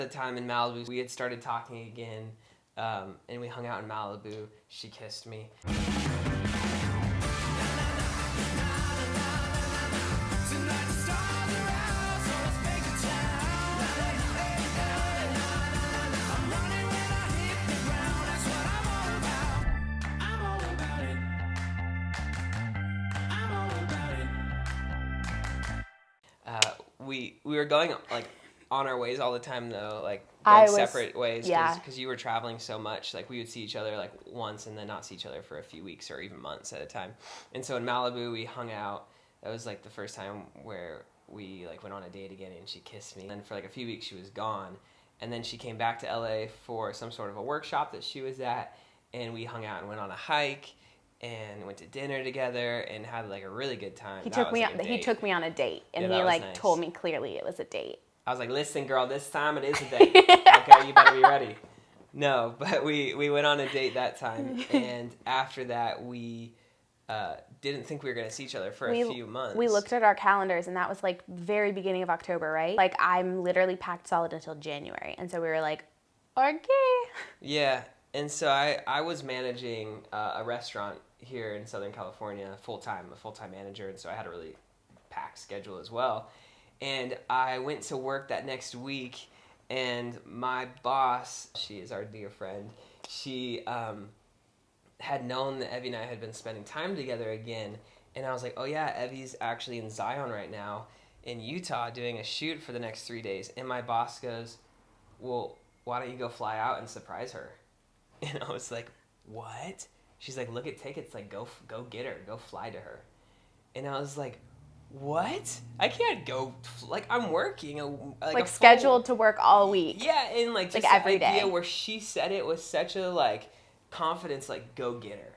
The time in Malibu, we had started talking again, and we hung out in Malibu. She kissed me. We were going like on our ways all the time though, like going separate ways because you were traveling so much. Like we would see each other like once and then not see each other for a few weeks or even months at a time. And so in Malibu we hung out. That was like the first time where we like went on a date again and she kissed me. And for like a few weeks she was gone. And then she came back to LA for some sort of a workshop that she was at, and we hung out and went on a hike and went to dinner together and had like a really good time. He took me on a date, and he like nice. Told me clearly it was a date. I was like, "Listen, girl, this time it is a date. Okay, you better be ready." No, but we went on a date that time, and after that we didn't think we were going to see each other for a few months. We looked at our calendars, and that was like very beginning of October, right? Like I'm literally packed solid until January, and so we were like, "Okay." Yeah, and so I was managing a restaurant here in Southern California a full-time manager, and so I had a really packed schedule as well. And I went to work that next week, and my boss, she is our dear friend, she had known that Evie and I had been spending time together again, and I was like, oh yeah, Evie's actually in Zion right now in Utah doing a shoot for the next 3 days. And my boss goes, well, why don't you go fly out and surprise her? And I was like, what? She's like, look at tickets, like go get her, go fly to her. And I was like, what? I can't go, like I'm working. Like scheduled to work all week. Yeah, and like just every the idea day. Where she said it was such a like confidence, like go get her.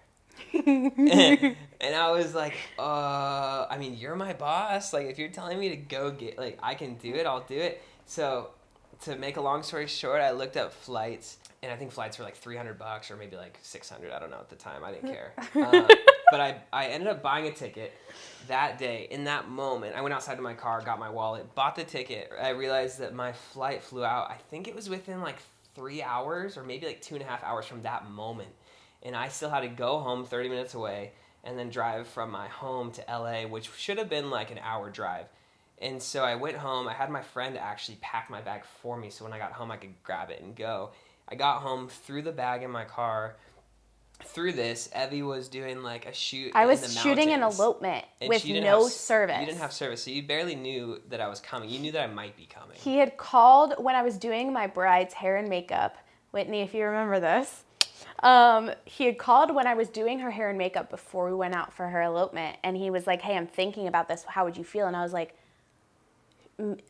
and I was like, I mean, you're my boss. Like if you're telling me to go get, like I can do it, I'll do it. So to make a long story short, I looked up flights. And I think flights were like $300 or maybe like $600. I don't know at the time. I didn't care. But I ended up buying a ticket that day. In that moment, I went outside to my car, got my wallet, bought the ticket. I realized that my flight flew out. I think it was within like 3 hours or maybe like 2.5 hours from that moment. And I still had to go home 30 minutes away and then drive from my home to LA, which should have been like an hour drive. And so I went home. I had my friend actually pack my bag for me so when I got home I could grab it and go. I got home, threw the bag in my car. Through this, Evie was doing like a shoot. I was shooting an elopement with no service. You didn't have service, so you barely knew that I was coming. You knew that I might be coming. He had called when I was doing my bride's hair and makeup. Whitney, if you remember this. He had called when I was doing her hair and makeup before we went out for her elopement. And he was like, hey, I'm thinking about this. How would you feel? And I was like,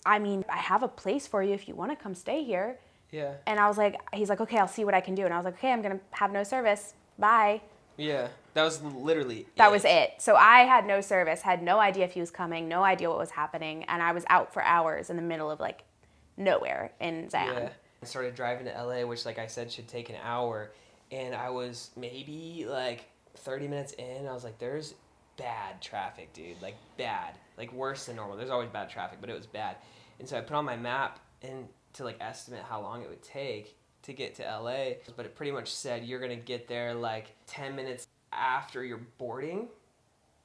I mean, I have a place for you if you want to come stay here. Yeah. And I was like, he's like, okay, I'll see what I can do. And I was like, okay, I'm going to have no service. Bye. Yeah. That was literally That was it. So I had no service, had no idea if he was coming, no idea what was happening. And I was out for hours in the middle of like nowhere in Zion. Yeah. I started driving to LA, which like I said should take an hour. And I was maybe like 30 minutes in. I was like, there's bad traffic, dude. Like bad. Like worse than normal. There's always bad traffic, but it was bad. And so I put on my map and to like estimate how long it would take to get to LA, but it pretty much said you're gonna get there like 10 minutes after your boarding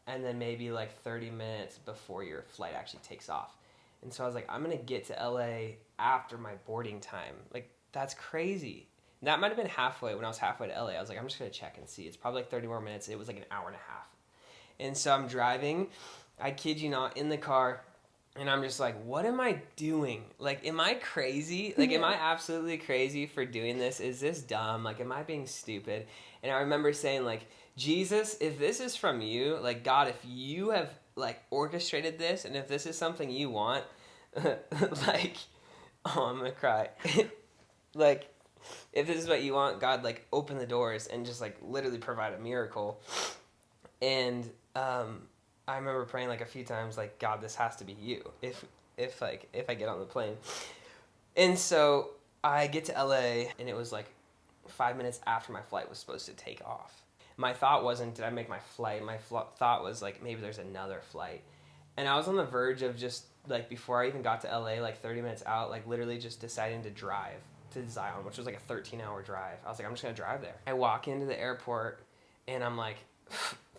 and then maybe like 30 minutes before your flight actually takes off. And so I was like, I'm gonna get to LA after my boarding time. Like that's crazy. And that might have been halfway. When I was halfway to LA, I was like, I'm just gonna check and see. It's probably like 30 more minutes. It was like an hour and a half. And so I'm driving, I kid you not, in the car. And I'm just like, what am I doing? Like, am I crazy? Like, am I absolutely crazy for doing this? Is this dumb? Like, am I being stupid? And I remember saying, like, Jesus, if this is from you, like, God, if you have, like, orchestrated this, and if this is something you want, like, oh, I'm gonna cry. Like, if this is what you want, God, like, open the doors and just, like, literally provide a miracle. And, I remember praying like a few times, like, God, this has to be you. If I get on the plane. And so I get to LA and it was like 5 minutes after my flight was supposed to take off. My thought wasn't, did I make my flight? My thought was like, maybe there's another flight. And I was on the verge of just, like, before I even got to LA, like 30 minutes out, like literally just deciding to drive to Zion, which was like a 13-hour drive. I was like, I'm just going to drive there. I walk into the airport and I'm like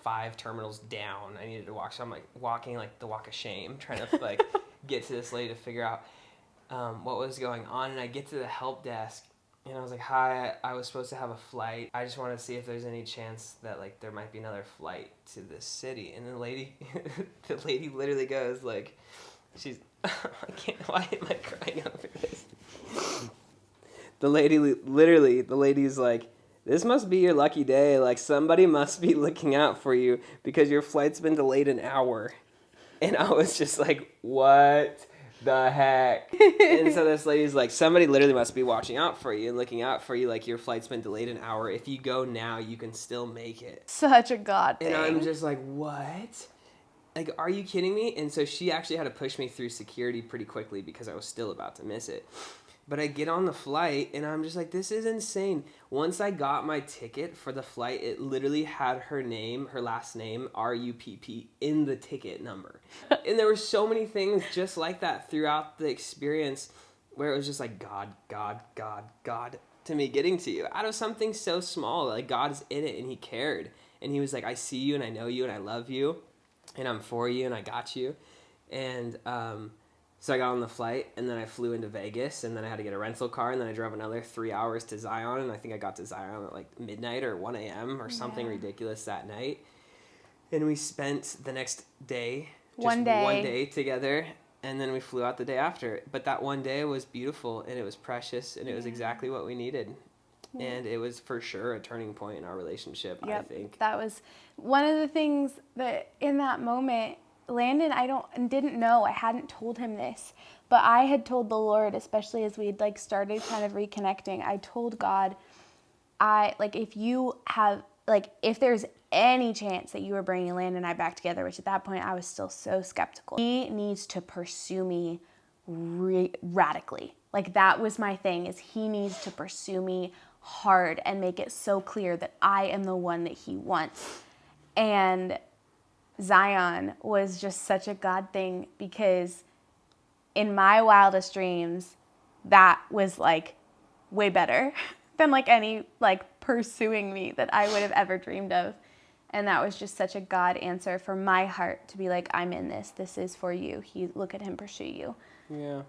5 terminals down. I needed to walk. So I'm like walking like the walk of shame, trying to like get to this lady to figure out what was going on. And I get to the help desk and I was like, hi, I was supposed to have a flight. I just want to see if there's any chance that like there might be another flight to this city. And the lady, the lady literally goes like, she's, I can't, why am I crying over this? The lady's like, this must be your lucky day. Like, somebody must be looking out for you because your flight's been delayed an hour. And I was just like, what the heck? And so this lady's like, somebody literally must be watching out for you and looking out for you. Like, your flight's been delayed an hour. If you go now, you can still make it. Such a God thing. And I'm just like, what? Like, are you kidding me? And so she actually had to push me through security pretty quickly because I was still about to miss it. But I get on the flight, and I'm just like, this is insane. Once I got my ticket for the flight, it literally had her name, her last name, RUPP, in the ticket number. And there were so many things just like that throughout the experience where it was just like, God, God, God, God, to me getting to you. Out of something so small, like God's in it, and he cared. And he was like, I see you, and I know you, and I love you, and I'm for you, and I got you. And, so I got on the flight, and then I flew into Vegas, and then I had to get a rental car, and then I drove another 3 hours to Zion, and I think I got to Zion at like midnight or 1 a.m. or something ridiculous that night. And we spent the next day, one day together, and then we flew out the day after. But that one day was beautiful, and it was precious, and it was exactly what we needed. Yeah. And it was for sure a turning point in our relationship, I think. That was one of the things that in that moment, Landon, didn't know. I hadn't told him this, but I had told the Lord, especially as we'd like started kind of reconnecting. I told God, if there's any chance that you were bringing Landon and I back together, which at that point I was still so skeptical. He needs to pursue me radically. Like, that was my thing, is he needs to pursue me hard and make it so clear that I am the one that he wants. And Zion was just such a God thing, because in my wildest dreams, that was like way better than like any like pursuing me that I would have ever dreamed of. And that was just such a God answer for my heart to be like, I'm in this. This is for you. Look at him pursue you. Yeah.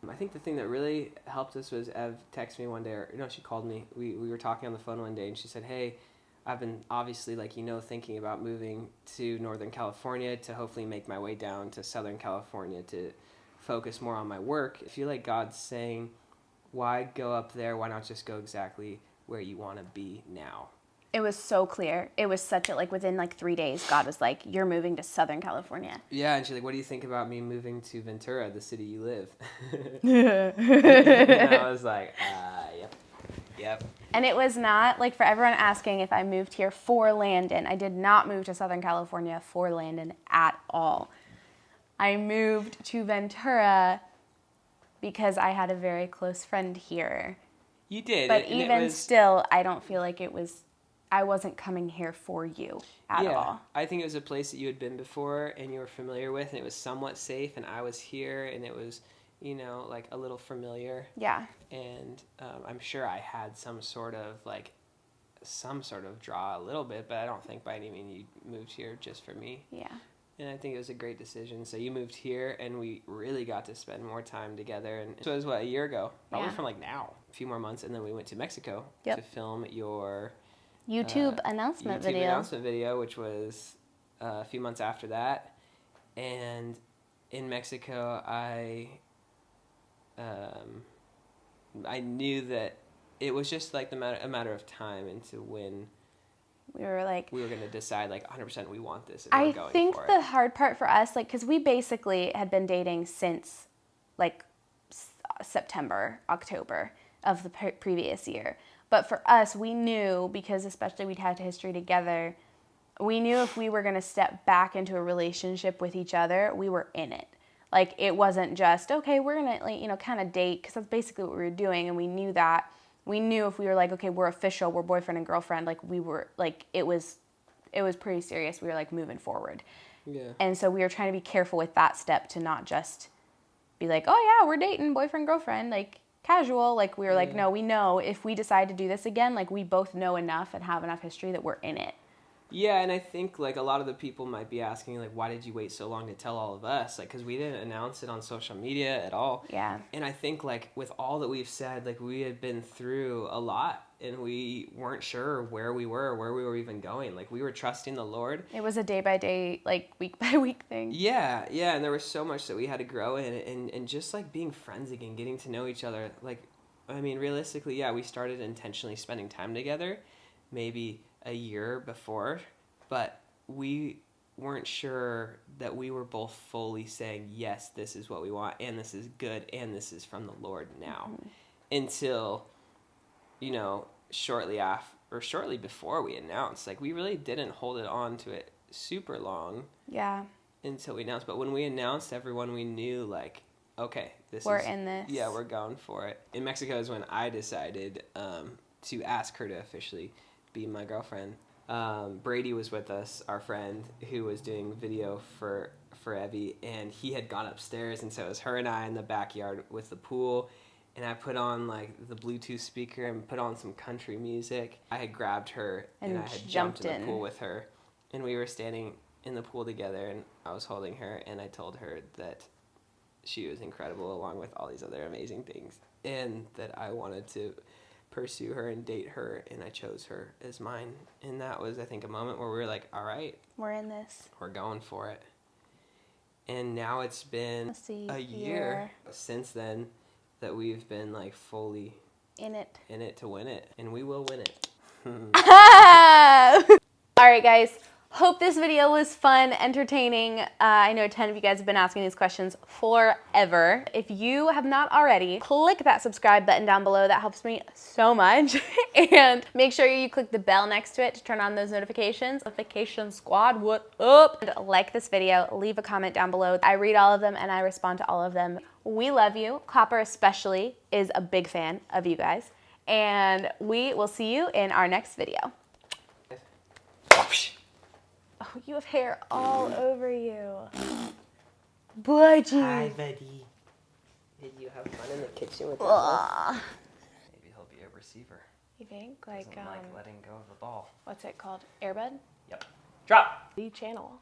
I think the thing that really helped us was Ev texted me one day, she called me. We were talking on the phone one day, and she said, hey, I've been obviously, thinking about moving to Northern California to hopefully make my way down to Southern California to focus more on my work. I feel like God's saying, why go up there? Why not just go exactly where you want to be now? It was so clear. It was such within 3 days, God was like, you're moving to Southern California. Yeah, and she's like, what do you think about me moving to Ventura, the city you live? And I was like, yep. And it was not, for everyone asking if I moved here for Landon, I did not move to Southern California for Landon at all. I moved to Ventura because I had a very close friend here. You did. But even still, I don't feel like I wasn't coming here for you at all. I think it was a place that you had been before and you were familiar with, and it was somewhat safe, and I was here, and it was, a little familiar. Yeah. And I'm sure I had some sort of draw a little bit, but I don't think by any means you moved here just for me. Yeah. And I think it was a great decision. So you moved here, and we really got to spend more time together. And so it was, a year ago? Probably from now, a few more months, and then we went to Mexico to film your YouTube announcement video, which was a few months after that. And in Mexico, I knew that it was just a matter of time into when we were going to decide 100% we want this, and we're going for it. I think the hard part for us, because we basically had been dating since September, October of the previous year. But for us, we knew, because especially we'd had history together, we knew if we were going to step back into a relationship with each other, we were in it. It wasn't just, okay, we're going to, kind of date, because that's basically what we were doing, and we knew that. We knew if we were okay, we're official, we're boyfriend and girlfriend, we were, it was pretty serious. We were, moving forward. Yeah. And so we were trying to be careful with that step to not just be like, oh yeah, we're dating, boyfriend, girlfriend, like casual. Like we were like, no, we know if we decide to do this again, like we both know enough and have enough history that we're in it. Yeah, and I think like a lot of the people might be asking like, why did you wait so long to tell all of us? Like, because we didn't announce it on social media at all. Yeah. And I think like with all that we've said, like we had been through a lot, and we weren't sure where we were even going. Like we were trusting the Lord. It was a day by day, like week by week thing. Yeah, and there was so much that we had to grow in, and just like being friends again, getting to know each other. Like, I mean, realistically, yeah, we started intentionally spending time together, maybe a year before, but we weren't sure that we were both fully saying, yes, this is what we want, and this is good, and this is from the Lord now, until, you know, shortly before we announced. Like, we really didn't hold it on to it super long. Yeah. Until we announced. But when we announced, everyone, we knew, like, okay, we're in this. Yeah, we're going for it. In Mexico is when I decided to ask her to officially be my girlfriend. Brady was with us, our friend, who was doing video for Evie, and he had gone upstairs, and so it was her and I in the backyard with the pool, and I put on, like, the Bluetooth speaker and put on some country music. I had grabbed her, and I had jumped in the pool with her, and we were standing in the pool together, and I was holding her, and I told her that she was incredible along with all these other amazing things, and that I wanted to pursue her and date her, and I chose her as mine. And that was, I think, a moment where we were like, all right, we're in this, we're going for it. And now it's been a year since then that we've been like fully in it to win it, and we will win it. All right, guys. Hope this video was fun, entertaining. I know a ton of you guys have been asking these questions forever. If you have not already, click that subscribe button down below. That helps me so much. And make sure you click the bell next to it to turn on those notifications. Notification squad, what up? And like this video, leave a comment down below. I read all of them and I respond to all of them. We love you. Copper especially is a big fan of you guys. And we will see you in our next video. Oh, you have hair all over you. Budgie. Hi, buddy. Did you have fun in the kitchen with that? Maybe he'll be a receiver. You think? Like, Doesn't like letting go of the ball. What's it called? Airbud? Yep. Drop. The channel.